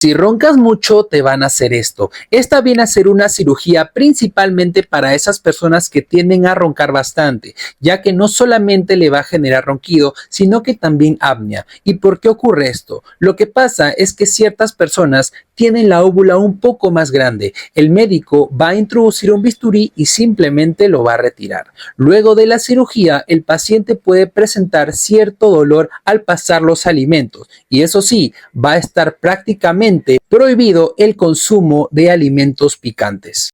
Si roncas mucho, te van a hacer esto. Esta viene a ser una cirugía principalmente para esas personas que tienden a roncar bastante, ya que no solamente le va a generar ronquido, sino que también apnea. ¿Y por qué ocurre esto? Lo que pasa es que ciertas personas tienen la óvula un poco más grande. El médico va a introducir un bisturí y simplemente lo va a retirar. Luego de la cirugía, el paciente puede presentar cierto dolor al pasar los alimentos y eso sí, va a estar prácticamente prohibido el consumo de alimentos picantes.